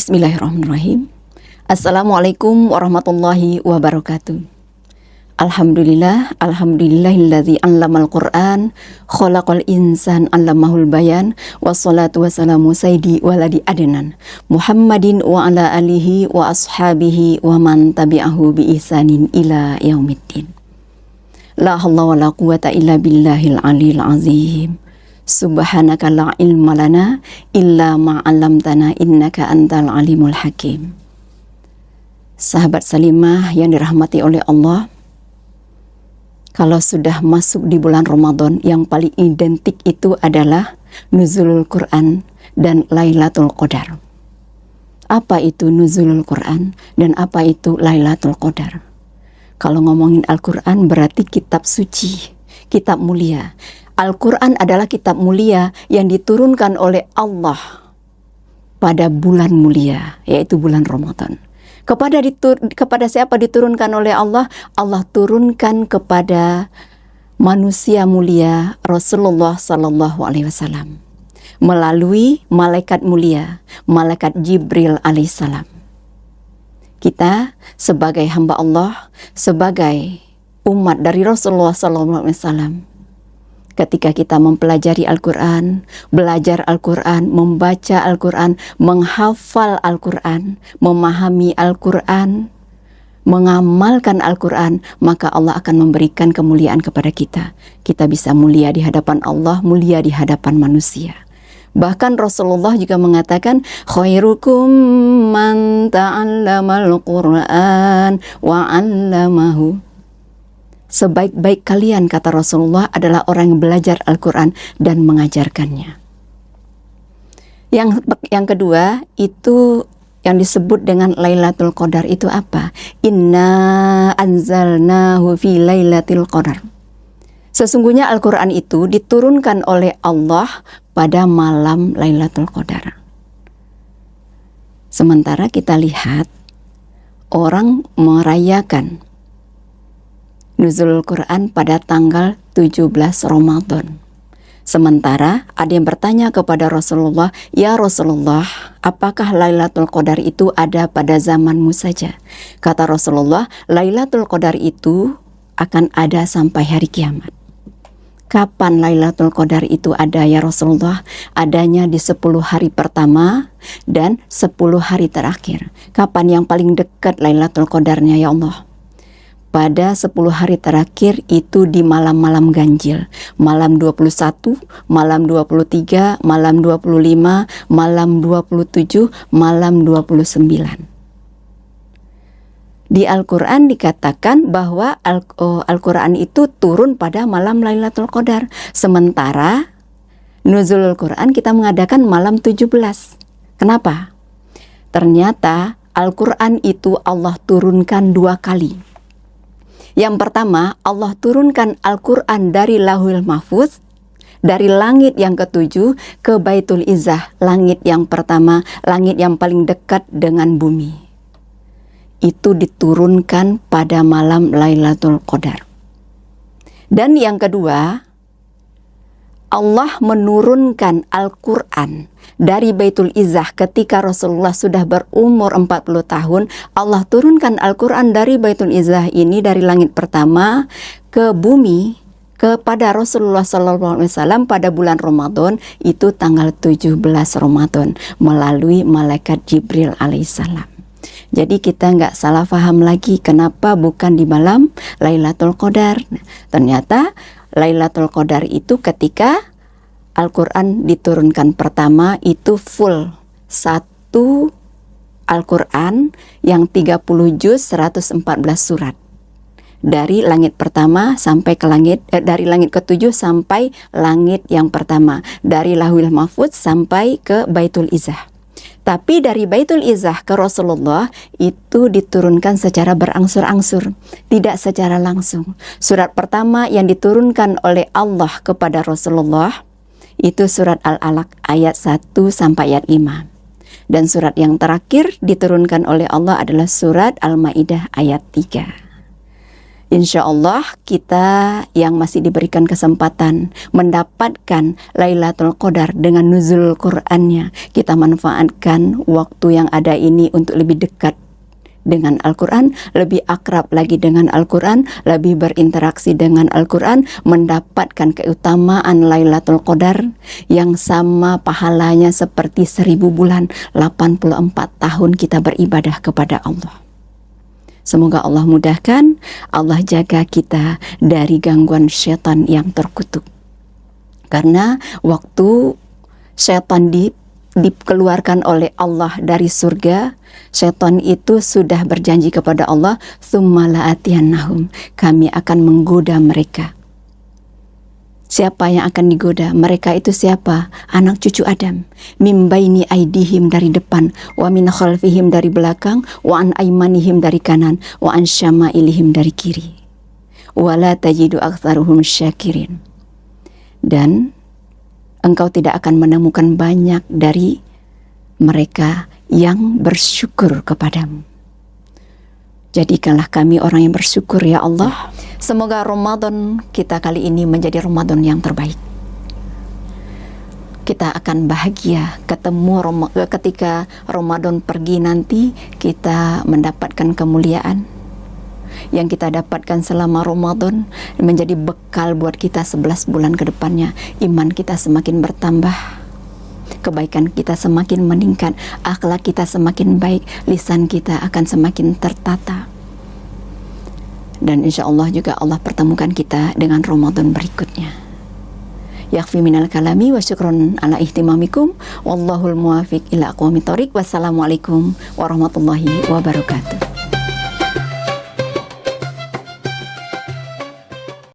Bismillahirrahmanirrahim. Assalamualaikum warahmatullahi wabarakatuh. Alhamdulillahilladzi 'allamal Qur'an, khalaqal insan 'allamahul bayan, wassalatu wassalamu sayyidi waladi adnan Muhammadin wa ala alihi wa ashabihi wa man tabi'ahu bi ihsanin ila yaumiddin. La haula wala quwata illa billahil aliyil azim. Subhanaka la ilma lana illa ma 'allamtana innaka antal alimul hakim. Sahabat Salimah yang dirahmati oleh Allah, kalau sudah masuk di bulan Ramadan, yang paling identik itu adalah nuzulul Quran dan Lailatul Qadar. Apa itu nuzulul Quran dan apa itu Lailatul Qadar? Kalau ngomongin Al-Quran berarti kitab suci, kitab mulia. Al-Quran adalah kitab mulia yang diturunkan oleh Allah pada bulan mulia, yaitu bulan Ramadan. Kepada siapa diturunkan oleh Allah? Allah turunkan kepada manusia mulia Rasulullah Sallallahu Alaihi Wasallam melalui malaikat mulia, malaikat Jibril Alaihissalam. Kita sebagai hamba Allah, sebagai umat dari Rasulullah Sallallahu Alaihi Wasallam, ketika kita mempelajari Al-Quran, belajar Al-Quran, membaca Al-Quran, menghafal Al-Quran, memahami Al-Quran, mengamalkan Al-Quran, maka Allah akan memberikan kemuliaan kepada kita. Kita bisa mulia di hadapan Allah, mulia di hadapan manusia. Bahkan Rasulullah juga mengatakan, khairukum man ta'allamal Qur'an wa 'allamahu. Sebaik-baik kalian, kata Rasulullah, adalah orang yang belajar Al-Quran dan mengajarkannya. Yang kedua, itu yang disebut dengan Lailatul Qadar itu apa? Inna anzalnahu fi Lailatul Qadar. Sesungguhnya Al-Quran itu diturunkan oleh Allah pada malam Lailatul Qadar. Sementara kita lihat orang merayakan nuzulul Quran pada tanggal 17 Ramadan. Sementara ada yang bertanya kepada Rasulullah, "Ya Rasulullah, apakah Lailatul Qadar itu ada pada zamanmu saja?" Kata Rasulullah, "Lailatul Qadar itu akan ada sampai hari kiamat." Kapan Lailatul Qadar itu ada, ya Rasulullah? Adanya di 10 hari pertama dan 10 hari terakhir. Kapan yang paling dekat Lailatul Qadarnya, ya Allah? Pada 10 hari terakhir itu di malam-malam ganjil. Malam 21, malam 23, malam 25, malam 27, malam 29. Di Al-Quran dikatakan bahwa Al-Quran itu turun pada malam Lailatul Qadar. Sementara nuzulul Quran kita mengadakan malam 17. Kenapa? Ternyata Al-Quran itu Allah turunkan 2 kali. Yang pertama, Allah turunkan Al-Quran dari Lauhul Mahfuz, dari langit yang ke-7 ke Baitul Izzah, langit yang pertama, langit yang paling dekat dengan bumi. Itu diturunkan pada malam Lailatul Qadar. Dan yang kedua, Allah menurunkan Al-Quran dari Baitul Izzah ketika Rasulullah sudah berumur 40 tahun. Allah turunkan Al-Quran dari Baitul Izzah ini, dari langit pertama ke bumi, kepada Rasulullah SAW pada bulan Ramadan, itu tanggal 17 Ramadan, melalui malaikat Jibril alaihissalam. Jadi kita nggak salah paham lagi kenapa bukan di malam Lailatul Qadar. Ternyata Lailatul Qadar itu ketika Al-Quran diturunkan pertama, itu full satu Al-Quran yang 30 juz 114 surat. Dari langit pertama sampai ke dari langit ke-7 sampai langit yang pertama. Dari Lauhul Mahfuz sampai ke Baitul Izzah. Tapi dari Baitul Izzah ke Rasulullah itu diturunkan secara berangsur-angsur, tidak secara langsung. Surat pertama yang diturunkan oleh Allah kepada Rasulullah itu surat Al-Alaq ayat 1 sampai ayat 5. Dan surat yang terakhir diturunkan oleh Allah adalah surat Al-Maidah ayat 3. Insya Allah kita yang masih diberikan kesempatan mendapatkan Lailatul Qadar dengan nuzul Qur'annya, kita manfaatkan waktu yang ada ini untuk lebih dekat dengan Al-Quran, lebih akrab lagi dengan Al-Quran, lebih berinteraksi dengan Al-Quran, mendapatkan keutamaan Lailatul Qadar yang sama pahalanya seperti 1000 bulan, 84 tahun kita beribadah kepada Allah. Semoga Allah mudahkan, Allah jaga kita dari gangguan syaitan yang terkutuk. Karena waktu syaitan dikeluarkan oleh Allah dari surga, syaitan itu sudah berjanji kepada Allah, "Tsumma la'atiyannahum," kami akan menggoda mereka. Siapa yang akan digoda? Mereka itu siapa? Anak cucu Adam. Mim baini aidihim dari depan, wa min khalfihim dari belakang, wa an aimanihim dari kanan, wa an syama'ilihim dari kiri. Wa la tajidu aktsaruhum syakirin. Dan engkau tidak akan menemukan banyak dari mereka yang bersyukur kepadamu. Jadikanlah kami orang yang bersyukur ya Allah. Semoga Ramadan kita kali ini menjadi Ramadan yang terbaik. Kita akan bahagia ketemu ketika Ramadan pergi nanti, kita mendapatkan kemuliaan yang kita dapatkan selama Ramadan menjadi bekal buat kita 11 bulan ke depannya. Iman kita semakin bertambah, kebaikan kita semakin meningkat, akhlak kita semakin baik, lisan kita akan semakin tertata. Dan insya Allah juga Allah pertemukan kita dengan Ramadan berikutnya. Yakfi minal kalami wa syukron ala ihtimamikum. Wallahul muwafiq ila aqwamit thoriq. Wassalamualaikum warahmatullahi wabarakatuh.